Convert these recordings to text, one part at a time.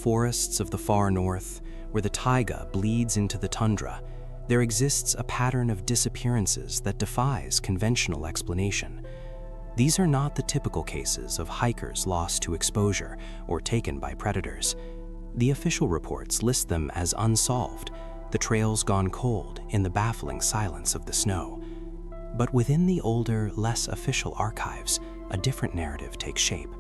forests of the far north, where the taiga bleeds into the tundra, there exists a pattern of disappearances that defies conventional explanation. These are not the typical cases of hikers lost to exposure or taken by predators. The official reports list them as unsolved, the trails gone cold in the baffling silence of the snow. But within the older, less official archives, a different narrative takes shape.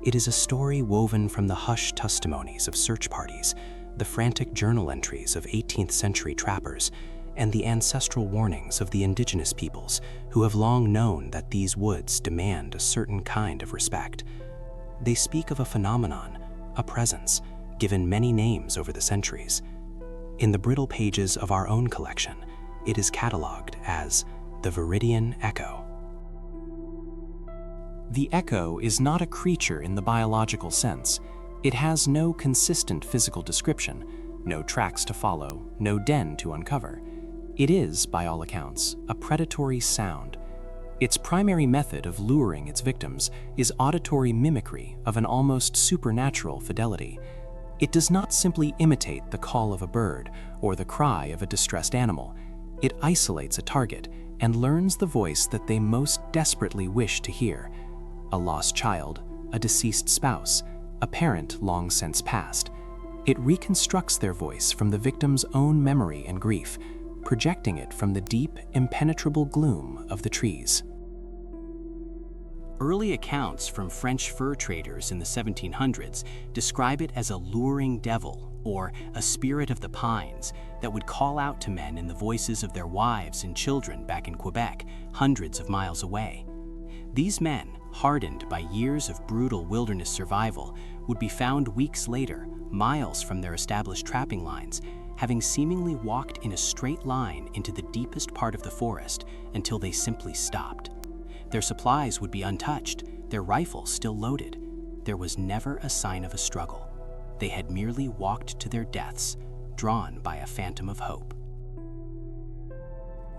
It is a story woven from the hushed testimonies of search parties, the frantic journal entries of 18th century trappers, and the ancestral warnings of the indigenous peoples who have long known that these woods demand a certain kind of respect. They speak of a phenomenon, a presence, given many names over the centuries. In the brittle pages of our own collection, it is cataloged as the Viridian Echo. The echo is not a creature in the biological sense. It has no consistent physical description, no tracks to follow, no den to uncover. It is, by all accounts, a predatory sound. Its primary method of luring its victims is auditory mimicry of an almost supernatural fidelity. It does not simply imitate the call of a bird or the cry of a distressed animal. It isolates a target and learns the voice that they most desperately wish to hear: a lost child, a deceased spouse, a parent long since passed. It reconstructs their voice from the victim's own memory and grief, projecting it from the deep, impenetrable gloom of the trees. Early accounts from French fur traders in the 1700s describe it as a luring devil, or a spirit of the pines, that would call out to men in the voices of their wives and children back in Quebec, hundreds of miles away. These men, hardened by years of brutal wilderness survival, would be found weeks later, miles from their established trapping lines, having seemingly walked in a straight line into the deepest part of the forest until they simply stopped. Their supplies would be untouched, their rifles still loaded. There was never a sign of a struggle. They had merely walked to their deaths, drawn by a phantom of hope.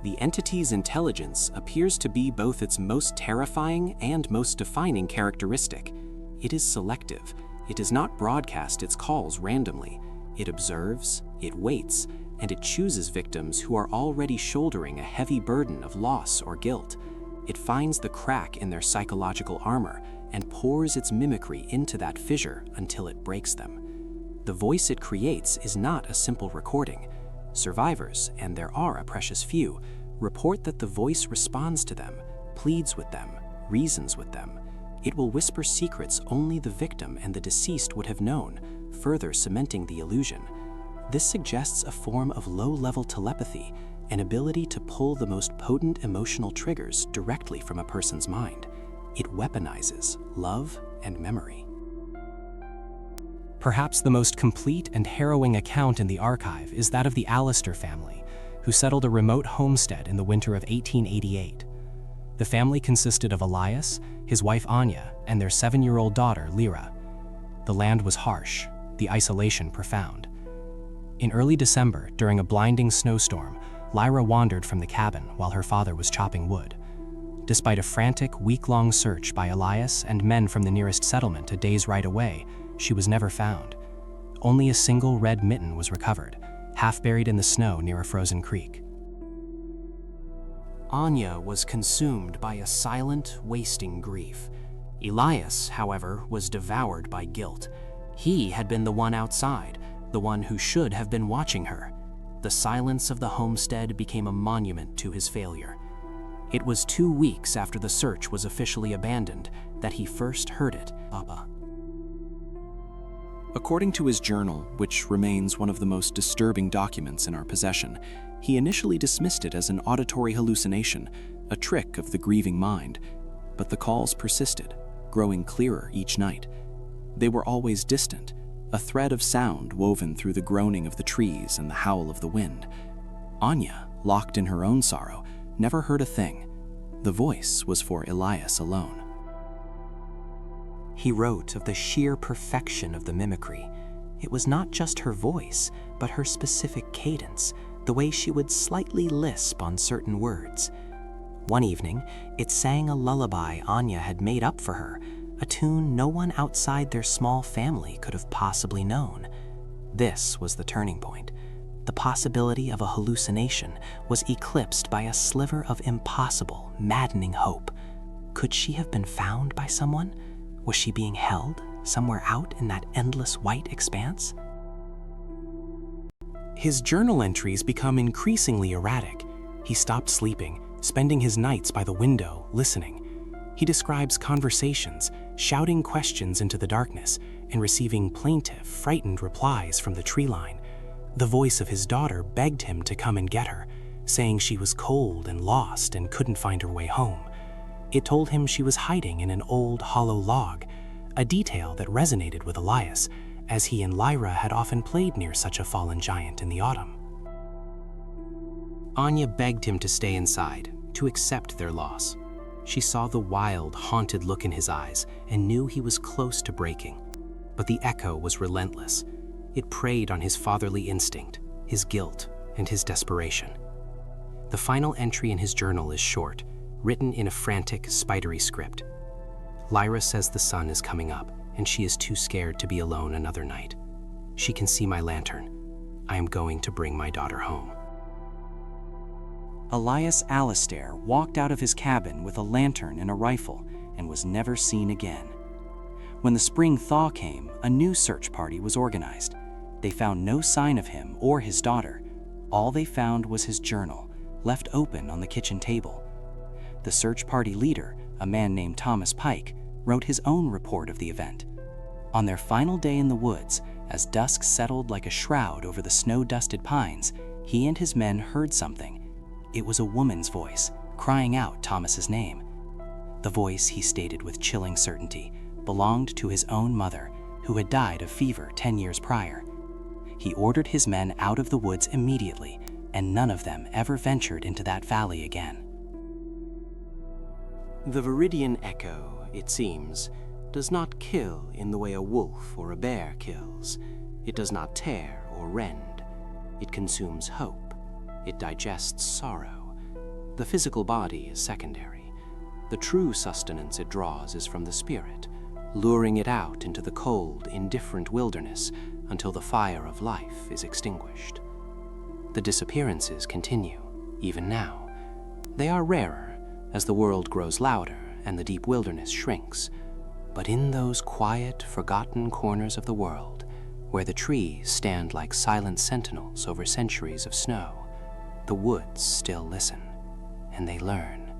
The entity's intelligence appears to be both its most terrifying and most defining characteristic. It is selective. It does not broadcast its calls randomly. It observes, it waits, and it chooses victims who are already shouldering a heavy burden of loss or guilt. It finds the crack in their psychological armor and pours its mimicry into that fissure until it breaks them. The voice it creates is not a simple recording. Survivors, and there are a precious few, report that the voice responds to them, pleads with them, reasons with them. It will whisper secrets only the victim and the deceased would have known, further cementing the illusion. This suggests a form of low-level telepathy, an ability to pull the most potent emotional triggers directly from a person's mind. It weaponizes love and memory. Perhaps the most complete and harrowing account in the archive is that of the Allister family, who settled a remote homestead in the winter of 1888. The family consisted of Elias, his wife Anya, and their 7-year-old daughter Lyra. The land was harsh, the isolation profound. In early December, during a blinding snowstorm, Lyra wandered from the cabin while her father was chopping wood. Despite a frantic, week-long search by Elias and men from the nearest settlement a day's ride away, she was never found. Only a single red mitten was recovered, half buried in the snow near a frozen creek. Anya was consumed by a silent, wasting grief. Elias, however, was devoured by guilt. He had been the one outside, the one who should have been watching her. The silence of the homestead became a monument to his failure. It was 2 weeks after the search was officially abandoned that he first heard it, Papa. According to his journal, which remains one of the most disturbing documents in our possession, he initially dismissed it as an auditory hallucination, a trick of the grieving mind. But the calls persisted, growing clearer each night. They were always distant, a thread of sound woven through the groaning of the trees and the howl of the wind. Anya, locked in her own sorrow, never heard a thing. The voice was for Elias alone. He wrote of the sheer perfection of the mimicry. It was not just her voice, but her specific cadence, the way she would slightly lisp on certain words. One evening, it sang a lullaby Anya had made up for her, a tune no one outside their small family could have possibly known. This was the turning point. The possibility of a hallucination was eclipsed by a sliver of impossible, maddening hope. Could she have been found by someone? Was she being held somewhere out in that endless white expanse? His journal entries become increasingly erratic. He stopped sleeping, spending his nights by the window, listening. He describes conversations, shouting questions into the darkness, and receiving plaintive, frightened replies from the tree line. The voice of his daughter begged him to come and get her, saying she was cold and lost and couldn't find her way home. It told him she was hiding in an old hollow log, a detail that resonated with Elias, as he and Lyra had often played near such a fallen giant in the autumn. Anya begged him to stay inside, to accept their loss. She saw the wild, haunted look in his eyes and knew he was close to breaking. But the echo was relentless. It preyed on his fatherly instinct, his guilt, and his desperation. The final entry in his journal is short, written in a frantic, spidery script. Lyra says the sun is coming up, and she is too scared to be alone another night. She can see my lantern. I am going to bring my daughter home. Elias Alastair walked out of his cabin with a lantern and a rifle and was never seen again. When the spring thaw came, a new search party was organized. They found no sign of him or his daughter. All they found was his journal, left open on the kitchen table. The search party leader, a man named Thomas Pike, wrote his own report of the event. On their final day in the woods, as dusk settled like a shroud over the snow-dusted pines, he and his men heard something. It was a woman's voice, crying out Thomas's name. The voice, he stated with chilling certainty, belonged to his own mother, who had died of fever 10 years prior. He ordered his men out of the woods immediately, and none of them ever ventured into that valley again. The Viridian echo, it seems, does not kill in the way a wolf or a bear kills. It does not tear or rend. It consumes hope. It digests sorrow. The physical body is secondary. The true sustenance it draws is from the spirit, luring it out into the cold, indifferent wilderness until the fire of life is extinguished. The disappearances continue, even now. They are rarer as the world grows louder and the deep wilderness shrinks. But in those quiet, forgotten corners of the world, where the trees stand like silent sentinels over centuries of snow, the woods still listen, and they learn.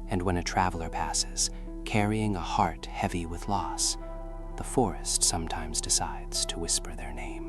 And when a traveler passes, carrying a heart heavy with loss, the forest sometimes decides to whisper their name.